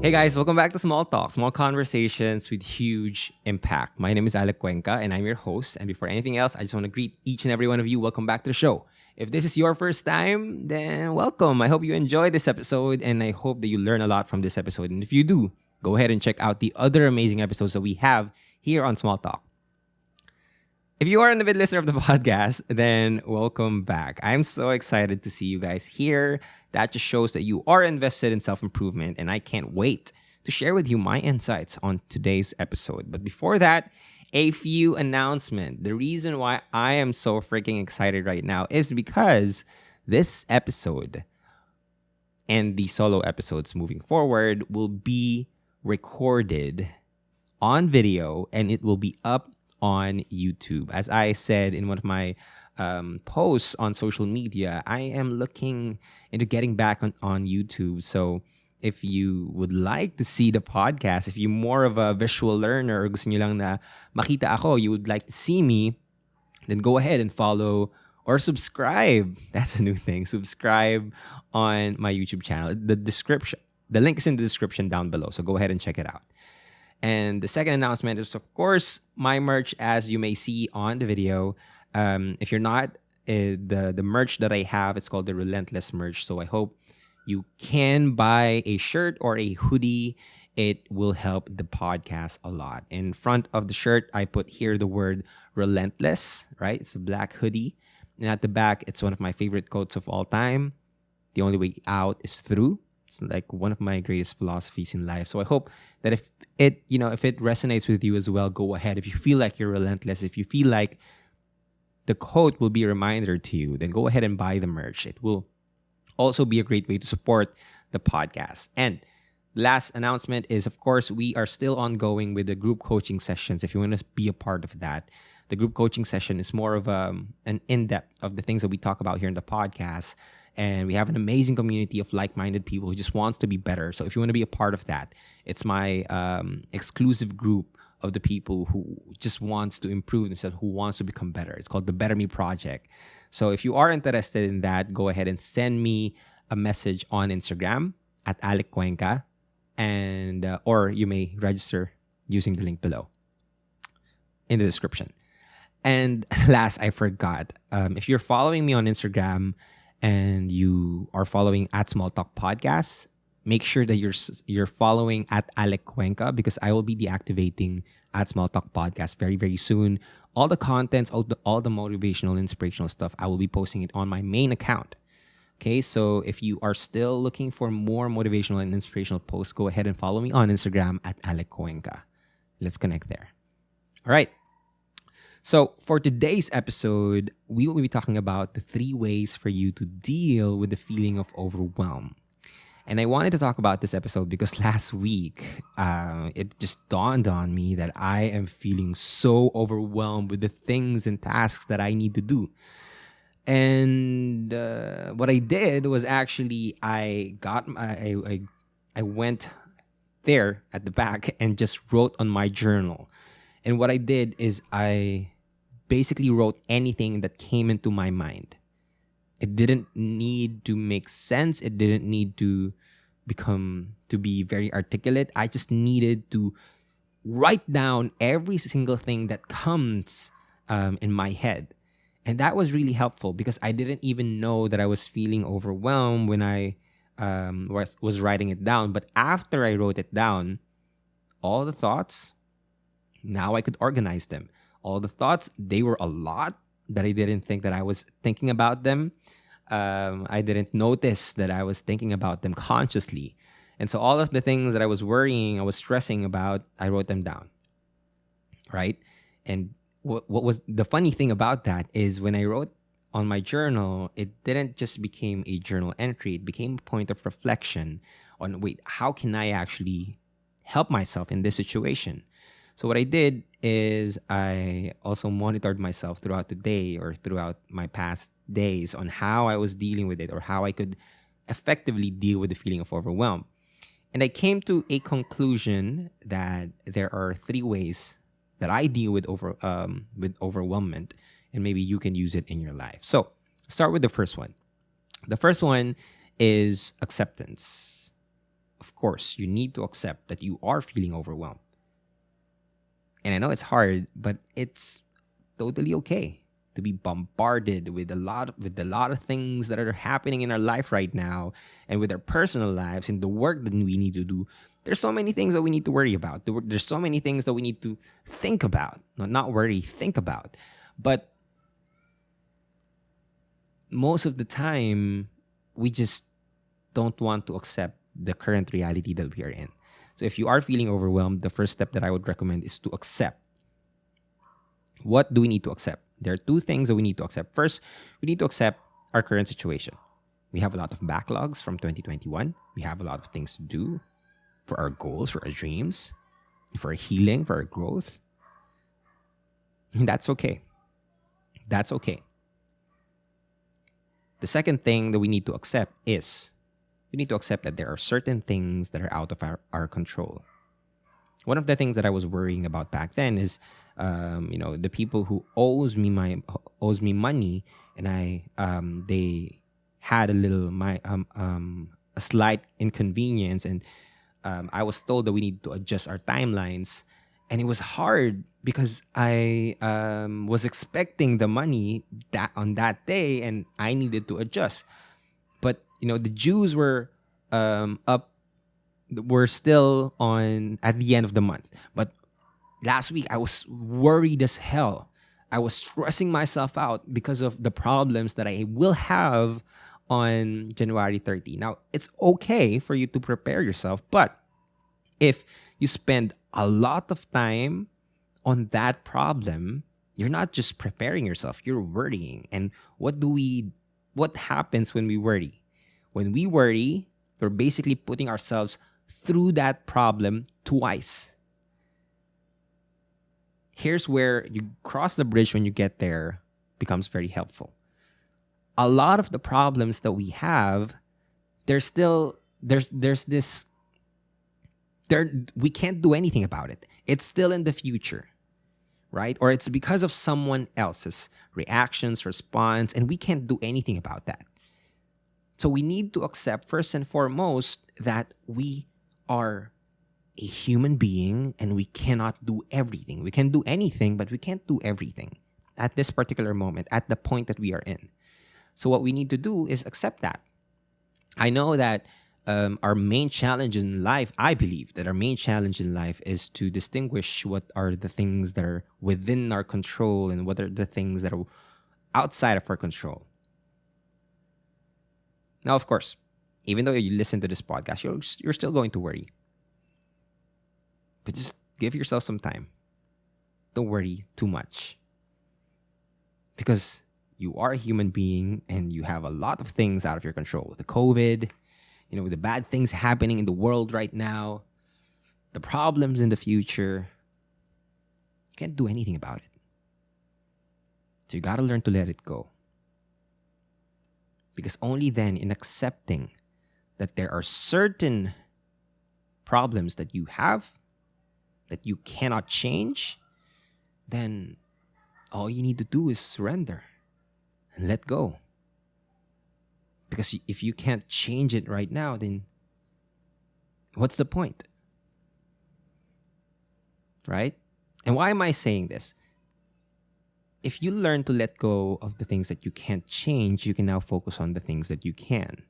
Hey guys, welcome back to Small Talk, small conversations with huge impact. My name is Alec Cuenca and I'm your host. And before anything else, I just want to greet each and every one of you. Welcome back to the show. If this is your first time, then welcome. I hope you enjoy this episode and I hope that you learn a lot from this episode. And if you do, go ahead and check out the other amazing episodes that we have here on Small Talk. If you are an avid listener of the podcast, then welcome back. I'm so excited to see you guys here. That just shows that you are invested in self-improvement, and I can't wait to share with you my insights on today's episode. But before that, a few announcements. The reason why I am so freaking excited right now is because this episode and the solo episodes moving forward will be recorded on video and it will be up on YouTube. As I said in one of my posts on social media, I am looking into getting back on YouTube. So if you would like to see the podcast, if you're more of a visual learner or gusto nyo lang na makita ako, you would like to see me, then go ahead and follow or subscribe. That's a new thing. Subscribe on my YouTube channel. The link is in the description down below. So go ahead and check it out. And the second announcement is, of course, my merch, as you may see on the video. If you're not, the merch that I have, it's called the Relentless merch. So I hope you can buy a shirt or a hoodie. It will help the podcast a lot. In front of the shirt, I put here the word Relentless, right? It's a black hoodie. And at the back, it's one of my favorite quotes of all time. The only way out is through. It's like one of my greatest philosophies in life. So I hope that if it resonates with you as well, go ahead. If you feel like you're relentless, if you feel like the quote will be a reminder to you, then go ahead and buy the merch. It will also be a great way to support the podcast. And last announcement is, of course, we are still ongoing with the group coaching sessions. If you want to be a part of that, the group coaching session is more of an in-depth of the things that we talk about here in the podcast. And we have an amazing community of like-minded people who just wants to be better. So if you want to be a part of that, it's my exclusive group of the people who just wants to improve themselves, who wants to become better. It's called the Better Me Project. So if you are interested in that, go ahead and send me a message on Instagram at Alec Cuenca, and or you may register using the link below in the description. And last, I forgot. If you're following me on Instagram and you are following at Small Talk Podcast, make sure that you're following at Alec Cuenca, because I will be deactivating at Small Talk Podcast very, very soon. All the contents, all the motivational, inspirational stuff, I will be posting it on my main account. Okay, so if you are still looking for more motivational and inspirational posts, go ahead and follow me on Instagram at Alec Cuenca. Let's connect there. All right. So for today's episode, we will be talking about the 3 ways for you to deal with the feeling of overwhelm. And I wanted to talk about this episode because last week, it just dawned on me that I am feeling so overwhelmed with the things and tasks that I need to do. And what I did was actually I went there at the back and just wrote on my journal. And what I did is I basically wrote anything that came into my mind. It didn't need to make sense. It didn't need to be very articulate. I just needed to write down every single thing that comes in my head. And that was really helpful because I didn't even know that I was feeling overwhelmed when I was writing it down. But after I wrote it down, all the thoughts, now I could organize them. All the thoughts, they were a lot that I didn't think that I was thinking about them. I didn't notice that I was thinking about them consciously. And so all of the things that I was worrying, I was stressing about, I wrote them down. Right? And what was the funny thing about that is when I wrote on my journal, it didn't just become a journal entry. It became a point of reflection on, wait, how can I actually help myself in this situation? So what I did is I also monitored myself throughout the day or throughout my past days on how I was dealing with it or how I could effectively deal with the feeling of overwhelm. And I came to a conclusion that there are 3 ways that I deal with overwhelmment, and maybe you can use it in your life. So start with the first one. The first one is acceptance. of course, you need to accept that you are feeling overwhelmed. And I know it's hard, but it's totally okay to be bombarded with a lot of things that are happening in our life right now, and with our personal lives and the work that we need to do. There's so many things that we need to worry about. There's so many things that we need to think about. No, not worry, think about. But most of the time, we just don't want to accept the current reality that we are in. So if you are feeling overwhelmed, the first step that I would recommend is to accept. What do we need to accept? There are two things that we need to accept. First, we need to accept our current situation. We have a lot of backlogs from 2021. We have a lot of things to do for our goals, for our dreams, for our healing, for our growth. And that's okay. That's okay. The second thing that we need to accept is we need to accept that there are certain things that are out of our control. One of the things that I was worrying about back then is, the people who owes me money, and they had a slight inconvenience, and I was told that we need to adjust our timelines, and it was hard because I was expecting the money that on that day, and I needed to adjust. But the Jews were up. We're still on at the end of the month. But last week I was worried as hell. I was stressing myself out because of the problems that I will have on January 30. Now, it's okay for you to prepare yourself, but if you spend a lot of time on that problem, you're not just preparing yourself, you're worrying. And what happens when we worry? When we worry, we're basically putting ourselves through that problem twice. Here's where you cross the bridge when you get there becomes very helpful. A lot of the problems that we have, there's this there we can't do anything about it. It's still in the future, right? Or it's because of someone else's reactions, response, and we can't do anything about that. So we need to accept first and foremost that we are a human being and we cannot do everything. We can do anything, but we can't do everything at this particular moment, at the point that we are in. So what we need to do is accept that. I know that our main challenge in life, I believe that our main challenge in life is to distinguish what are the things that are within our control and what are the things that are outside of our control. Now, of course, even though you listen to this podcast, you're still going to worry. But just give yourself some time. Don't worry too much. Because you are a human being and you have a lot of things out of your control. The COVID, the bad things happening in the world right now, the problems in the future. You can't do anything about it. So you got to learn to let it go. Because only then, in accepting that there are certain problems that you have, that you cannot change, then all you need to do is surrender and let go. Because if you can't change it right now, then what's the point? Right? And why am I saying this? If you learn to let go of the things that you can't change, you can now focus on the things that you can.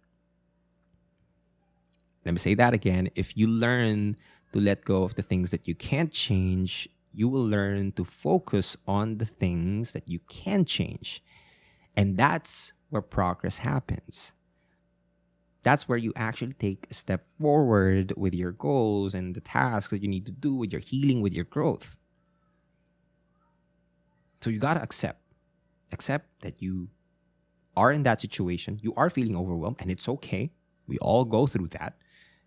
Let me say that again. If you learn to let go of the things that you can't change, you will learn to focus on the things that you can change. And that's where progress happens. That's where you actually take a step forward with your goals and the tasks that you need to do with your healing, with your growth. So you got to accept that you are in that situation. You are feeling overwhelmed, and it's okay. We all go through that.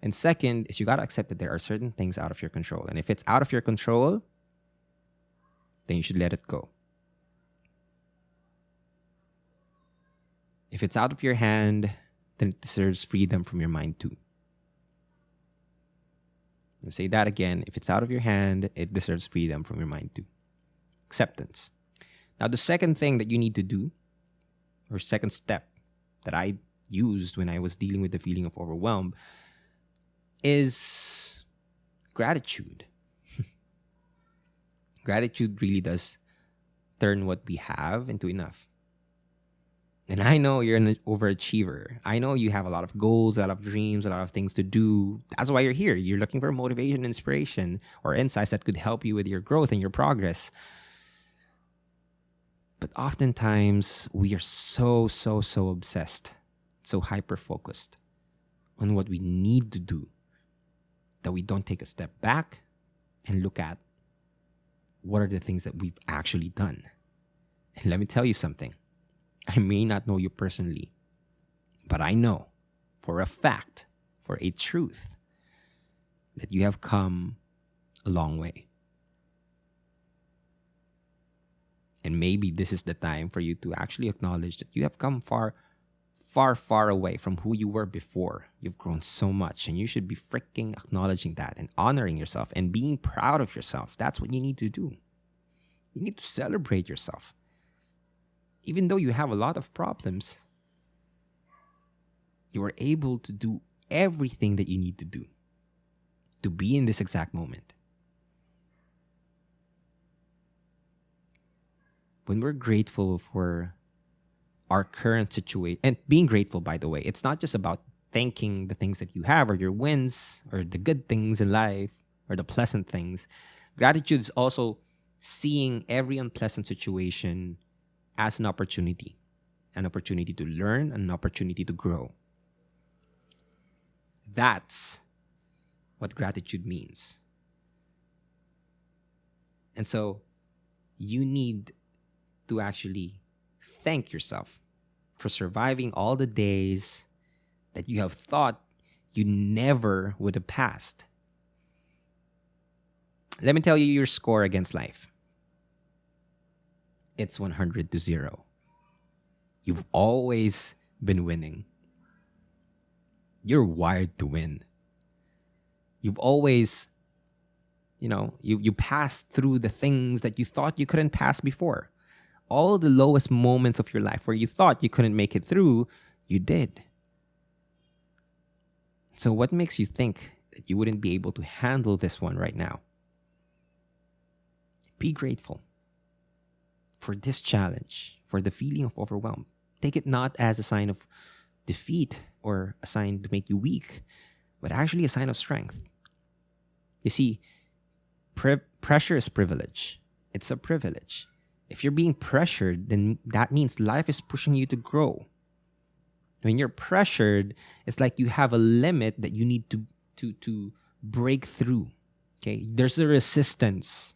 And second is you got to accept that there are certain things out of your control. And if it's out of your control, then you should let it go. If it's out of your hand, then it deserves freedom from your mind too. I'll say that again. If it's out of your hand, it deserves freedom from your mind too. Acceptance. Now, the second thing that you need to do, or second step that I used when I was dealing with the feeling of overwhelm, is gratitude. Gratitude really does turn what we have into enough. And I know you're an overachiever. I know you have a lot of goals, a lot of dreams, a lot of things to do. That's why you're here. You're looking for motivation, inspiration, or insights that could help you with your growth and your progress. But oftentimes, we are so obsessed, so hyper focused on what we need to do that we don't take a step back and look at what are the things that we've actually done. And let me tell you something. I may not know you personally, but I know for a fact, for a truth, that you have come a long way. And maybe this is the time for you to actually acknowledge that you have come far away from who you were before. You've grown so much, and you should be freaking acknowledging that and honoring yourself and being proud of yourself. That's what you need to do. You need to celebrate yourself. Even though you have a lot of problems, you are able to do everything that you need to do to be in this exact moment. When we're grateful for our current situation, and being grateful, by the way, it's not just about thanking the things that you have or your wins or the good things in life or the pleasant things. Gratitude is also seeing every unpleasant situation as an opportunity to learn, an opportunity to grow. That's what gratitude means. And so you need to actually thank yourself for surviving all the days that you have thought you never would have passed. Let me tell you your score against life. It's 100-0. You've always been winning. You're wired to win. You've always, you passed through the things that you thought you couldn't pass before. All the lowest moments of your life where you thought you couldn't make it through, you did. So what makes you think that you wouldn't be able to handle this one right now? Be grateful for this challenge, for the feeling of overwhelm. Take it not as a sign of defeat or a sign to make you weak, but actually a sign of strength. You see, pressure is privilege. It's a privilege. If you're being pressured, then that means life is pushing you to grow. When you're pressured, it's like you have a limit that you need to break through. Okay, there's a resistance.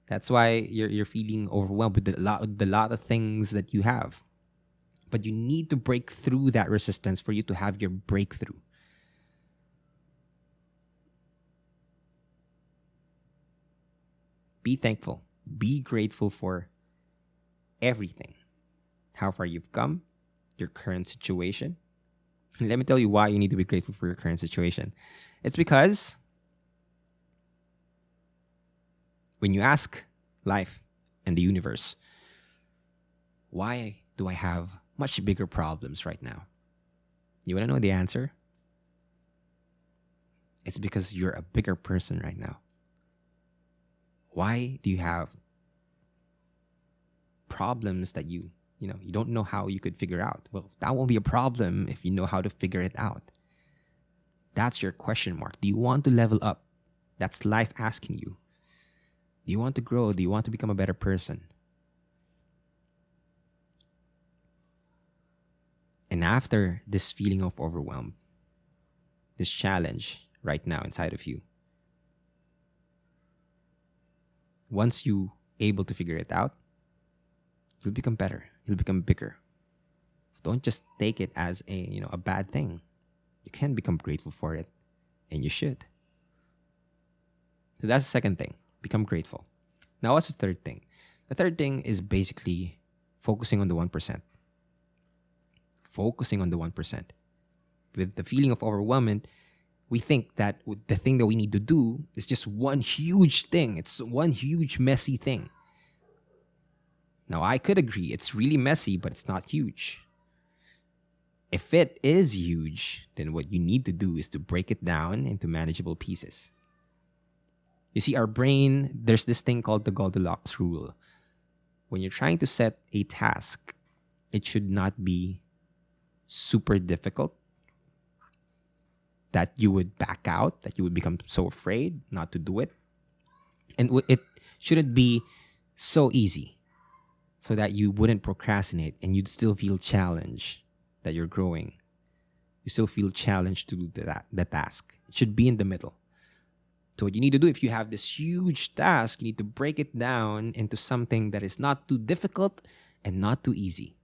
That's why you're feeling overwhelmed with the lot of things that you have. But you need to break through that resistance for you to have your breakthrough. Be thankful. Be grateful for everything. How far you've come, your current situation. And let me tell you why you need to be grateful for your current situation. It's because when you ask life and the universe, why do I have much bigger problems right now? You want to know the answer? It's because you're a bigger person right now. Why do you have problems that you don't know how you could figure out? Well, that won't be a problem if you know how to figure it out. That's your question mark. Do you want to level up? That's life asking you. Do you want to grow? Do you want to become a better person? And after this feeling of overwhelm, this challenge right now inside of you, once you able to figure it out, you'll become better. You'll become bigger. So don't just take it as a bad thing. You can become grateful for it, and you should. So that's the second thing. Become grateful. Now, what's the third thing? The third thing is basically focusing on the 1%. Focusing on the 1%. With the feeling of overwhelmment, we think that the thing that we need to do is just one huge thing. It's one huge messy thing. Now, I could agree. It's really messy, but it's not huge. If it is huge, then what you need to do is to break it down into manageable pieces. You see, our brain, there's this thing called the Goldilocks rule. When you're trying to set a task, it should not be super difficult that you would back out, that you would become so afraid not to do it. And it shouldn't be so easy so that you wouldn't procrastinate and you'd still feel challenged that you're growing. You still feel challenged to do the task. It should be in the middle. So what you need to do, if you have this huge task, you need to break it down into something that is not too difficult and not too easy.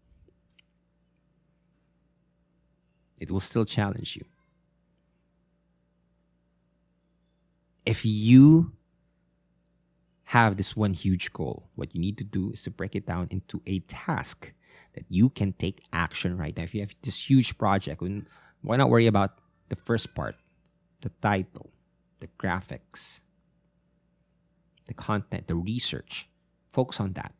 It will still challenge you. If you have this one huge goal, what you need to do is to break it down into a task that you can take action right now. If you have this huge project, why not worry about the first part, the title, the graphics, the content, the research. Focus on that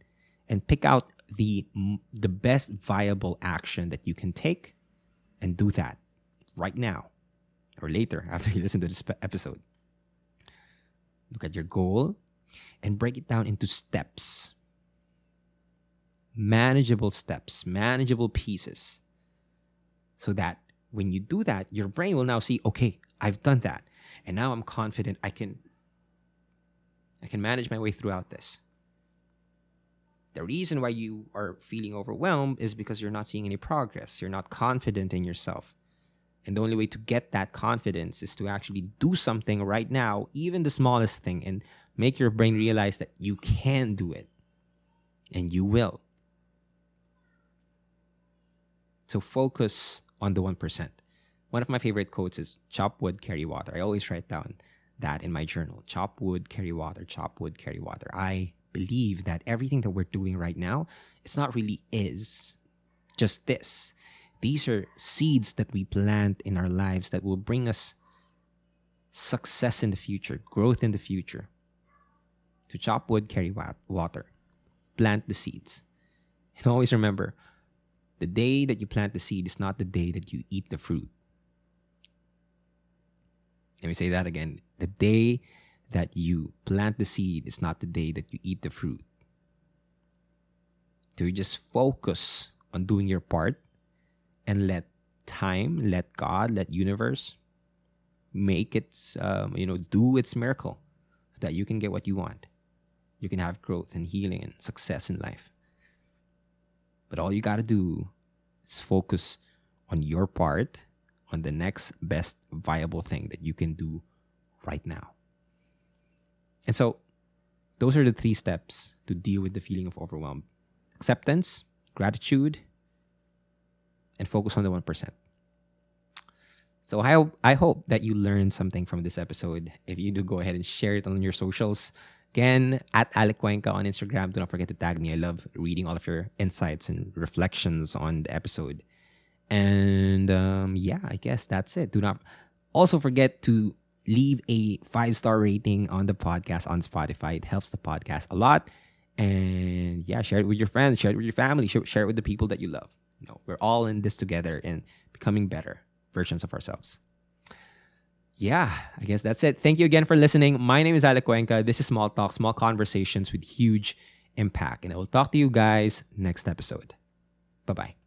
and pick out the best viable action that you can take and do that right now or later after you listen to this episode. Look at your goal and break it down into steps. Manageable steps, manageable pieces. So that when you do that, your brain will now see, okay, I've done that. And now I'm confident I can manage my way throughout this. The reason why you are feeling overwhelmed is because you're not seeing any progress. You're not confident in yourself. And the only way to get that confidence is to actually do something right now, even the smallest thing, and make your brain realize that you can do it. And you will. So focus on the 1%. One of my favorite quotes is chop wood, carry water. I always write down that in my journal. Chop wood, carry water. Chop wood, carry water. I believe that everything that we're doing right now, it's not really just this. These are seeds that we plant in our lives that will bring us success in the future, growth in the future. To chop wood, carry water. Plant the seeds. And always remember, the day that you plant the seed is not the day that you eat the fruit. Let me say that again. The day that you plant the seed is not the day that you eat the fruit. So you just focus on doing your part and let time, let God, let universe make its, do its miracle so that you can get what you want. You can have growth and healing and success in life. But all you got to do is focus on your part, on the next best viable thing that you can do right now. And so those are the 3 steps to deal with the feeling of overwhelm. Acceptance, gratitude, and focus on the 1%. So I hope that you learned something from this episode. If you do, go ahead and share it on your socials. Again, at Alec Cuenca on Instagram. Do not forget to tag me. I love reading all of your insights and reflections on the episode. And I guess that's it. Do not also forget to leave a 5-star rating on the podcast on Spotify. It helps the podcast a lot. And share it with your friends, share it with your family, share it with the people that you love. We're all in this together and becoming better versions of ourselves. I guess that's it. Thank you again for listening. My name is Alec Cuenca. This is Small Talk, small conversations with huge impact. And I will talk to you guys next episode. Bye-bye.